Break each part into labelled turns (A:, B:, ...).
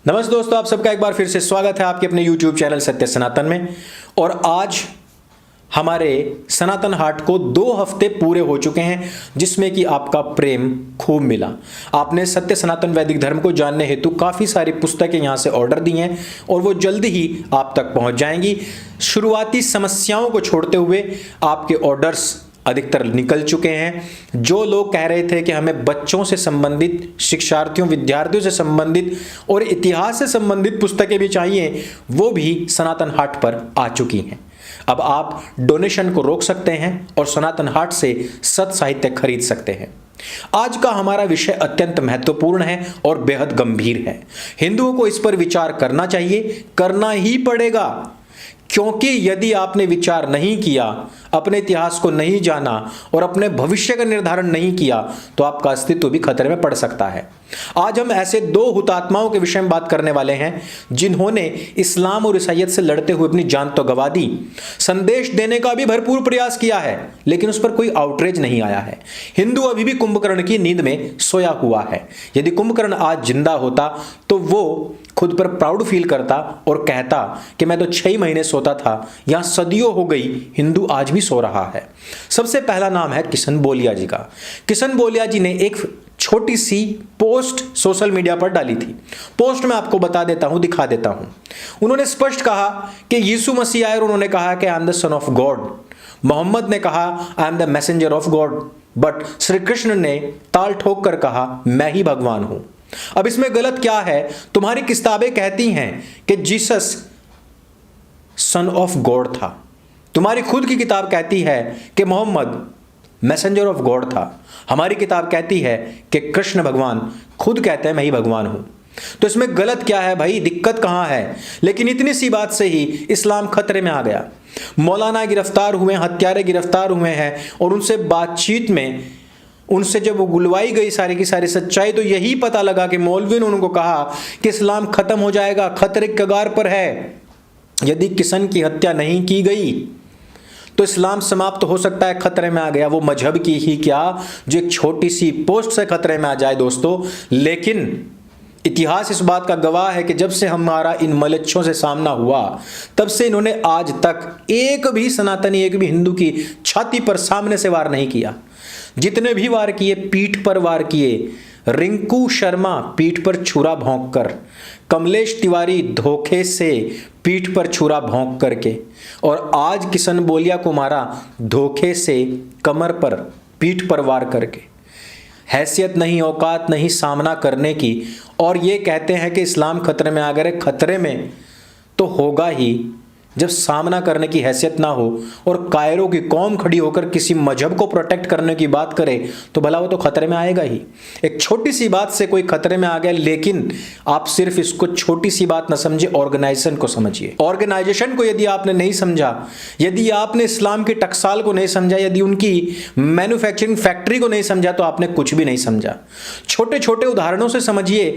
A: नमस्ते दोस्तों, आप सबका एक बार फिर से स्वागत है आपके अपने YouTube चैनल सत्य सनातन में। और आज हमारे सनातन हाट को 2 हफ्ते पूरे हो चुके हैं, जिसमें कि आपका प्रेम खूब मिला। आपने सत्य सनातन वैदिक धर्म को जानने हेतु काफ़ी सारी पुस्तकें यहाँ से ऑर्डर दी हैं और वो जल्द ही आप तक पहुँच जाएंगी। शुरुआती समस्याओं को छोड़ते हुए आपके ऑर्डर्स अधिकतर निकल चुके हैं। जो लोग कह रहे थे कि हमें बच्चों से संबंधित, शिक्षार्थियों, विद्यार्थियों से संबंधित और इतिहास से संबंधित पुस्तकें भी चाहिए, वो भी सनातन हाट पर आ चुकी हैं। अब आप डोनेशन को रोक सकते हैं और सनातन हाट से सत साहित्य खरीद सकते हैं। आज का हमारा विषय अत्यंत महत्वपूर्ण है और बेहद गंभीर है। हिंदुओं को इस पर विचार करना चाहिए, करना ही पड़ेगा, क्योंकि यदि आपने विचार नहीं किया, अपने इतिहास को नहीं जाना और अपने भविष्य का निर्धारण नहीं किया, तो आपका अस्तित्व भी खतरे में पड़ सकता है। आज हम ऐसे 2 हुतात्माओं के विषय में बात करने वाले हैं, जिन्होंने इस्लाम और ईसाईयत से लड़ते हुए अपनी जान तो गंवा दी, संदेश देने का भी भरपूर प्रयास किया है, लेकिन उस पर कोई आउटरीच नहीं आया है। हिंदू अभी भी कुंभकर्ण की नींद में सोया हुआ है। यदि कुंभकर्ण आज जिंदा होता तो वो खुद पर प्राउड फील करता और कहता कि मैं तो 6 महीने सोता था, यहां सदियों हो गई, हिंदू आज भी सो रहा है। सबसे पहला नाम है किशन बोलिया जी का। किशन बोलिया जी ने एक छोटी सी पोस्ट सोशल मीडिया पर डाली थी। पोस्ट में आपको बता देता हूं, दिखा देता हूं। उन्होंने स्पष्ट कहा कि यीशु मसीह आए और उन्होंने कहा कि I am the son of God. Muhammad ने कहा I am the messenger of God, but Shri Krishna ने ताल ठोक कर कहा मैं ही भगवान हूं। अब इसमें गलत क्या है? तुम्हारी किताबें कहती हैं कि जीसस सन ऑफ गॉड था। तुम्हारी खुद की किताब कहती है कि मोहम्मद मैसेंजर ऑफ गॉड था। हमारी किताब कहती है कि कृष्ण भगवान खुद कहते हैं मैं ही भगवान हूं। तो इसमें गलत क्या है भाई? दिक्कत कहां है? लेकिन इतनी सी बात से ही इस्लाम खतरे में आ गया। मौलाना गिरफ्तार हुए, हत्यारे गिरफ्तार हुए हैं और उनसे बातचीत में उनसे जब वो गुलवाई गई सारी की सारी सच्चाई, तो यही पता लगा कि मौलवी ने उनको कहा कि इस्लाम खत्म हो जाएगा, खतरे के कगार पर है। यदि किशन की हत्या नहीं की गई तो इस्लाम समाप्त हो सकता है, खतरे में आ गया। वो मजहब की ही क्या, जो एक छोटी सी पोस्ट से खतरे में आ जाए दोस्तों। लेकिन इतिहास इस बात का गवाह है कि जब से हमारा इन मलेच्छों से सामना हुआ, तब से इन्होंने आज तक एक भी सनातनी, एक भी हिंदू की छाती पर सामने से वार नहीं किया। जितने भी वार किए, पीठ पर वार किए। रिंकू शर्मा पीठ पर छुरा भोंक कर, कमलेश तिवारी धोखे से पीठ पर छुरा भोंक करके, और आज किशन बोलिया को मारा धोखे से कमर पर, पीठ पर वार करके। हैसियत नहीं, औकात नहीं सामना करने की, और ये कहते हैं कि इस्लाम खतरे में आ गए। खतरे में तो होगा ही जब सामना करने की हैसियत ना हो और कायरों की कौम खड़ी होकर किसी मजहब को प्रोटेक्ट करने की बात करे, तो भला वो तो खतरे में आएगा ही। एक छोटी सी बात से कोई खतरे में आ गया, लेकिन आप सिर्फ इसको छोटी सी बात ना समझे, ऑर्गेनाइजेशन को समझिए। ऑर्गेनाइजेशन को यदि आपने नहीं समझा, यदि आपने इस्लाम की टकसाल को नहीं समझा, यदि उनकी मैन्युफैक्चरिंग फैक्ट्री को नहीं समझा, तो आपने कुछ भी नहीं समझा। छोटे छोटे उदाहरणों से समझिए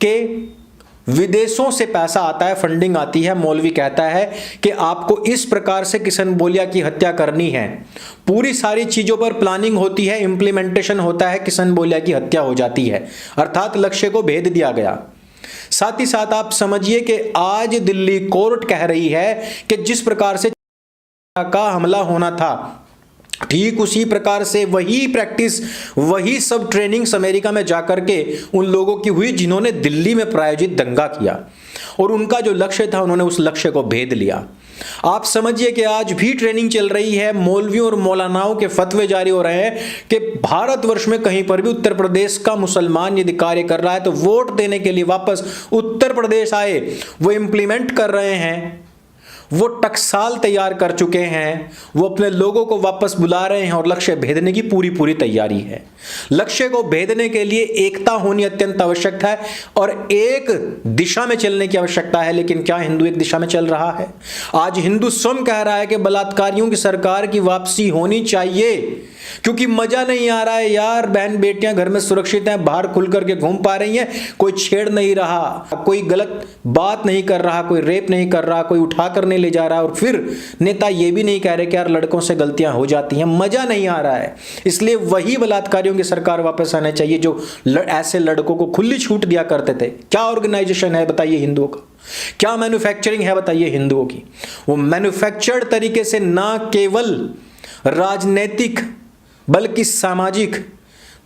A: कि विदेशों से पैसा आता है, फंडिंग आती है, मौलवी कहता है कि आपको इस प्रकार से किशन बोलिया की हत्या करनी है। पूरी सारी चीजों पर प्लानिंग होती है, इंप्लीमेंटेशन होता है, किशन बोलिया की हत्या हो जाती है, अर्थात लक्ष्य को भेद दिया गया। साथ ही साथ आप समझिए कि आज दिल्ली कोर्ट कह रही है कि जिस प्रकार से का हमला होना था, ठीक उसी प्रकार से वही प्रैक्टिस, वही सब ट्रेनिंग्स अमेरिका में जाकर के उन लोगों की हुई जिन्होंने दिल्ली में प्रायोजित दंगा किया, और उनका जो लक्ष्य था उन्होंने उस लक्ष्य को भेद लिया। आप समझिए कि आज भी ट्रेनिंग चल रही है, मौलवियों और मौलानाओं के फतवे जारी हो रहे हैं कि भारतवर्ष में कहीं पर भी उत्तर प्रदेश का मुसलमान यदि कार्य कर रहा है तो वोट देने के लिए वापस उत्तर प्रदेश आए। वो इंप्लीमेंट कर रहे हैं, वो टकसाल तैयार कर चुके हैं, वो अपने लोगों को वापस बुला रहे हैं और लक्ष्य भेदने की पूरी तैयारी है। लक्ष्य को भेदने के लिए एकता होनी अत्यंत आवश्यक है और एक दिशा में चलने की आवश्यकता है। लेकिन क्या हिंदू एक दिशा में चल रहा है? आज हिंदू स्वयं कह रहा है कि बलात्कारियों की सरकार की वापसी होनी चाहिए। क्योंकि मजा नहीं आ रहा है यार, बहन बेटियां घर में सुरक्षित हैं, बाहर खुल करके घूम पा रही हैं, कोई छेड़ नहीं रहा, कोई गलत बात नहीं कर रहा, कोई रेप नहीं कर रहा, कोई उठा कर नहीं ले जा रहा, और फिर नेता ये भी नहीं कह रहे कि यार लड़कों से गलतियां हो जाती हैं, मजा नहीं आ रहा है। इसलिए वही बलात्कारियों की सरकार वापस आने चाहिए जो ऐसे लड़कों को खुली छूट दिया करते थे। क्या ऑर्गेनाइजेशन है बताइए हिंदुओं का, क्या मैन्युफैक्चरिंग है बताइए हिंदुओं की। वो मैन्युफैक्चर्ड तरीके से ना केवल राजनीतिक बल्कि सामाजिक,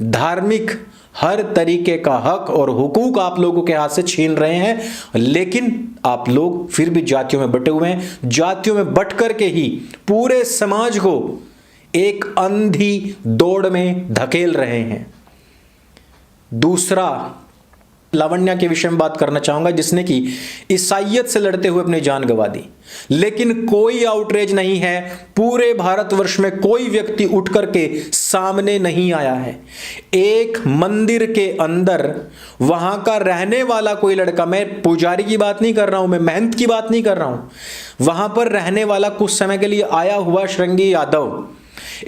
A: धार्मिक, हर तरीके का हक और हुकूक आप लोगों के हाथ से छीन रहे हैं, लेकिन आप लोग फिर भी जातियों में बटे हुए हैं। जातियों में बट करके ही पूरे समाज को एक अंधी दौड़ में धकेल रहे हैं। दूसरा, लावण्या के विषय में बात करना चाहूंगा, जिसने कि ईसाइयत से लड़ते हुए अपनी जान गंवा दी, लेकिन कोई आउटरीच नहीं है। पूरे भारतवर्ष में कोई व्यक्ति उठ करके सामने नहीं आया है। एक मंदिर के अंदर वहां का रहने वाला कोई लड़का, मैं पुजारी की बात नहीं कर रहा हूं, मैं महंत की बात नहीं कर रहा हूं, वहां पर रहने वाला कुछ समय के लिए आया हुआ श्रृंगी यादव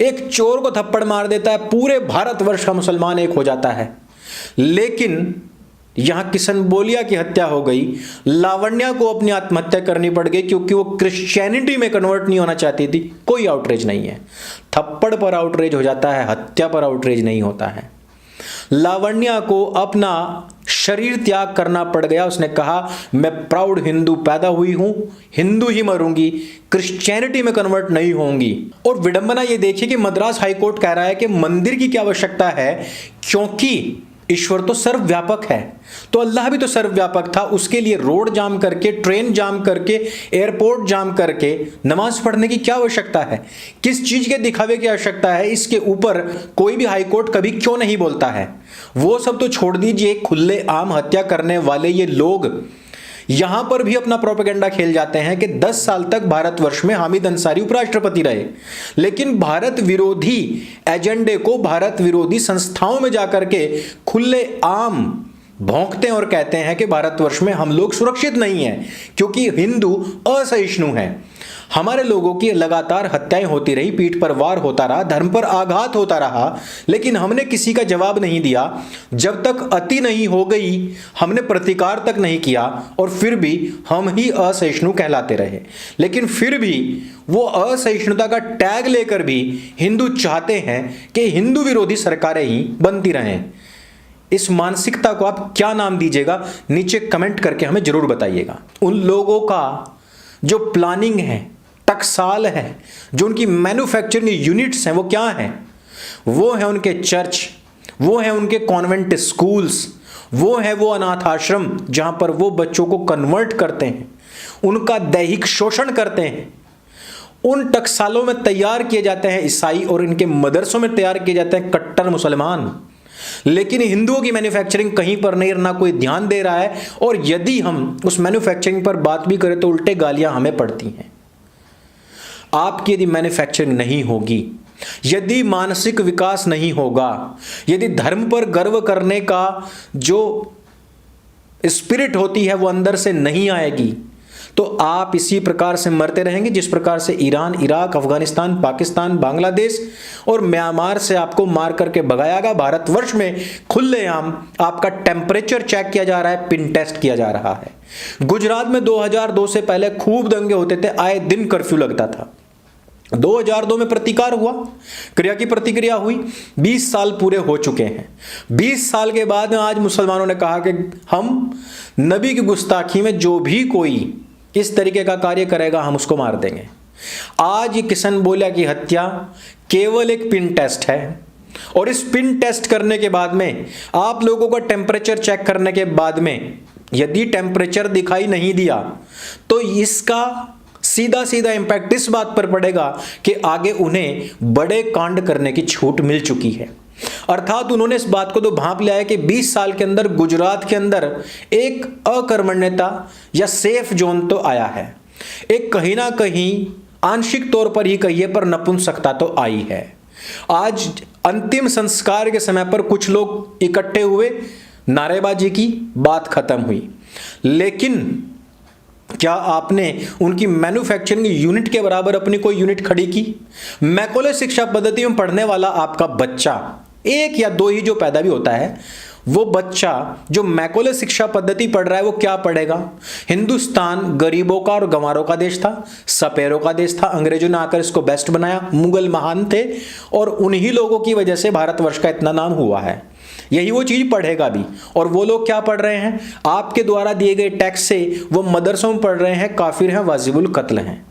A: एक चोर को थप्पड़ मार देता है, पूरे भारतवर्ष का मुसलमान एक हो जाता है। लेकिन यहां किशन बोलिया की हत्या हो गई, लावण्या को अपनी आत्महत्या करनी पड़ गई क्योंकि वो क्रिश्चियनिटी में कन्वर्ट नहीं होना चाहती थी। कोई आउटरीच नहीं है। थप्पड़ पर आउटरीच हो जाता है, हत्या पर आउटरीच नहीं होता है। लावण्या को अपना शरीर त्याग करना पड़ गया। उसने कहा मैं प्राउड हिंदू पैदा हुई हूं, हिंदू ही मरूंगी, क्रिश्चियनिटी में कन्वर्ट नहीं होंगी। और विडंबना ये देखिए कि मद्रास हाईकोर्ट कह रहा है कि मंदिर की क्या आवश्यकता है, क्योंकि ईश्वर तो सर्वव्यापक है, तो अल्लाह भी तो सर्वव्यापक था। उसके लिए रोड जाम करके, ट्रेन जाम करके, एयरपोर्ट जाम करके नमाज पढ़ने की क्या आवश्यकता है, किस चीज के दिखावे की आवश्यकता है, इसके ऊपर कोई भी हाईकोर्ट कभी क्यों नहीं बोलता है। वो सब तो छोड़ दीजिए, खुले आम हत्या करने वाले ये लोग यहां पर भी अपना प्रोपेगेंडा खेल जाते हैं कि 10 साल तक भारतवर्ष में हामिद अंसारी उपराष्ट्रपति रहे, लेकिन भारत विरोधी एजेंडे को, भारत विरोधी संस्थाओं में जाकर के खुले आम भौंकते हैं और कहते हैं कि भारतवर्ष में हम लोग सुरक्षित नहीं हैं क्योंकि हिंदू असहिष्णु हैं। हमारे लोगों की लगातार हत्याएं होती रही, पीठ पर वार होता रहा, धर्म पर आघात होता रहा, लेकिन हमने किसी का जवाब नहीं दिया। जब तक अति नहीं हो गई हमने प्रतिकार तक नहीं किया, और फिर भी हम ही असहिष्णु कहलाते रहे। लेकिन फिर भी वो असहिष्णुता का टैग लेकर भी हिंदू चाहते हैं कि हिंदू विरोधी सरकारें ही बनती रहें। इस मानसिकता को आप क्या नाम दीजिएगा, नीचे कमेंट करके हमें जरूर बताइएगा। उन लोगों का जो प्लानिंग है, टकसाल है, जो उनकी मैन्युफैक्चरिंग यूनिट्स हैं, वो क्या हैं? वो है उनके चर्च, वो है उनके कॉन्वेंट स्कूल्स, वो है वो अनाथ आश्रम जहां पर वो बच्चों को कन्वर्ट करते हैं, उनका दैहिक शोषण करते हैं। उन टकसालों में तैयार किए जाते हैं ईसाई, और इनके मदरसों में तैयार किए जाते हैं कट्टर मुसलमान। लेकिन हिंदुओं की मैन्युफैक्चरिंग कहीं पर नहीं, ना कोई ध्यान दे रहा है। और यदि हम उस मैन्युफैक्चरिंग पर बात भी करें तो उल्टे गालियां हमें पड़ती हैं। आपकी यदि मैन्युफैक्चरिंग नहीं होगी, यदि मानसिक विकास नहीं होगा, यदि धर्म पर गर्व करने का जो स्पिरिट होती है वो अंदर से नहीं आएगी, तो आप इसी प्रकार से मरते रहेंगे जिस प्रकार से ईरान, इराक, अफगानिस्तान, पाकिस्तान, बांग्लादेश और म्यांमार से आपको मार करके भगाया गया। भारतवर्ष में खुलेआम आपका टेम्परेचर चेक किया जा रहा है, पिन टेस्ट किया जा रहा है। गुजरात में 2002 से पहले खूब दंगे होते थे, आए दिन कर्फ्यू लगता था। 2002 में प्रतिकार हुआ, क्रिया की प्रतिक्रिया हुई, 20 साल पूरे हो चुके हैं। 20 साल के बाद आज मुसलमानों ने कहा कि हम नबी की गुस्ताखी में जो भी कोई इस तरीके का कार्य करेगा हम उसको मार देंगे। आज ये किशन बोलिया की हत्या केवल एक पिन टेस्ट है, और इस पिन टेस्ट करने के बाद में, आप लोगों का टेम्परेचर चेक करने के बाद में, यदि टेम्परेचर दिखाई नहीं दिया तो इसका सीधा सीधा इंपैक्ट इस बात पर पड़ेगा कि आगे उन्हें बड़े कांड करने की छूट मिल चुकी है। अर्थात उन्होंने इस बात को तो भांप लिया है कि 20 साल के अंदर गुजरात के अंदर एक अकर्मण्यता या सेफ जोन तो आया है, एक कहीं ना कहीं आंशिक तौर पर ही कहिए पर नपुंसकता तो आई है। आज अंतिम संस्कार के समय पर कुछ लोग इकट्ठे हुए, नारेबाजी की, बात खत्म हुई। लेकिन क्या आपने उनकी मैन्युफैक्चरिंग यूनिट के बराबर अपनी कोई यूनिट खड़ी की? मैकॉले शिक्षा पद्धति में पढ़ने वाला आपका बच्चा, एक या दो ही जो पैदा भी होता है, वो बच्चा जो मैकॉले शिक्षा पद्धति पढ़ रहा है वो क्या पढ़ेगा? हिंदुस्तान गरीबों का और गंवारों का देश था, सपेरों का देश था। अंग्रेजों ने आकर इसको बेस्ट बनाया, मुगल महान थे और उन्हीं लोगों की वजह से भारतवर्ष का इतना नाम हुआ है। यही वो चीज पढ़ेगा भी। और वो लोग क्या पढ़ रहे हैं? आपके द्वारा दिए गए टैक्स से वो मदरसों में पढ़ रहे हैं, काफिर हैं, वाजिबुल कत्ल हैं।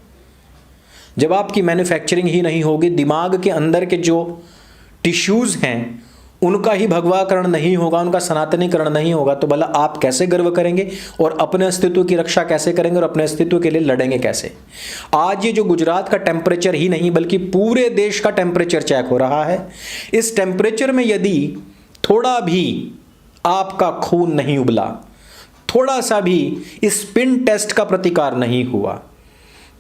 A: जब आपकी मैन्युफैक्चरिंग ही नहीं होगी, दिमाग के अंदर के जो टिश्यूज हैं उनका ही भगवाकरण नहीं होगा, उनका सनातनीकरण नहीं होगा, तो भला आप कैसे गर्व करेंगे और अपने अस्तित्व की रक्षा कैसे करेंगे और अपने अस्तित्व के लिए लड़ेंगे कैसे? आज ये जो गुजरात का टेम्परेचर ही नहीं बल्कि पूरे देश का टेम्परेचर चेक हो रहा है, इस टेम्परेचर में यदि थोड़ा भी आपका खून नहीं उबला, थोड़ा सा भी स्पिन टेस्ट का प्रतिकार नहीं हुआ,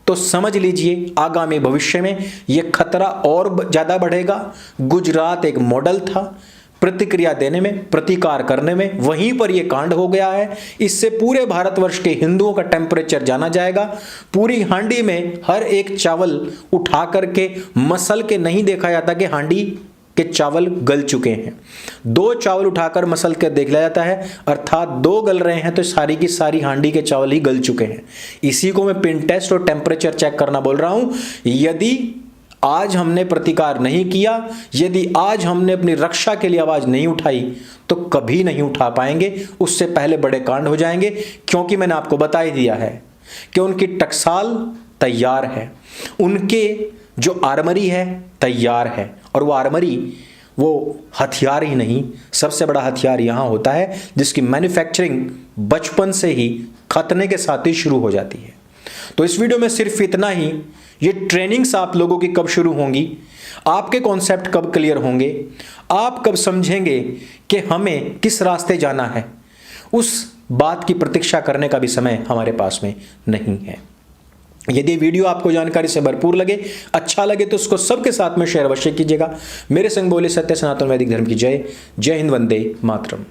A: तो समझ लीजिए आगामी भविष्य में यह खतरा और ज्यादा बढ़ेगा। गुजरात एक मॉडल था प्रतिक्रिया देने में, प्रतिकार करने में, वहीं पर यह कांड हो गया है। इससे पूरे भारतवर्ष के हिंदुओं का टेम्परेचर जाना जाएगा। पूरी हांडी में हर एक चावल उठा करके मसल के नहीं देखा जाता कि हांडी के चावल गल चुके हैं। दो चावल उठाकर मसल के देख लिया जाता है, अर्थात दो गल रहे हैं तो सारी की सारी हांडी के चावल ही गल चुके हैं। इसी को मैं पिन टेस्ट और टेम्परेचर चेक करना बोल रहा हूं। यदि आज हमने प्रतिकार नहीं किया, यदि आज हमने अपनी रक्षा के लिए आवाज नहीं उठाई, तो कभी नहीं उठा पाएंगे। उससे पहले बड़े कांड हो जाएंगे, क्योंकि मैंने आपको बता ही दिया है कि उनकी टकसाल तैयार है, उनके जो आर्मरी है तैयार है। और वो आर्मरी वो हथियार ही नहीं, सबसे बड़ा हथियार यहां होता है जिसकी मैन्युफैक्चरिंग बचपन से ही खतने के साथ ही शुरू हो जाती है। तो इस वीडियो में सिर्फ इतना ही। ये ट्रेनिंग्स आप लोगों की कब शुरू होंगी, आपके कॉन्सेप्ट कब क्लियर होंगे, आप कब समझेंगे कि हमें किस रास्ते जाना है, उस बात की प्रतीक्षा करने का भी समय हमारे पास में नहीं है। यदि वीडियो आपको जानकारी से भरपूर लगे, अच्छा लगे, तो उसको सबके साथ में शेयर अवश्य कीजिएगा। मेरे संग बोले सत्य सनातन वैदिक धर्म की जय। जय हिंद, वंदे मातरम।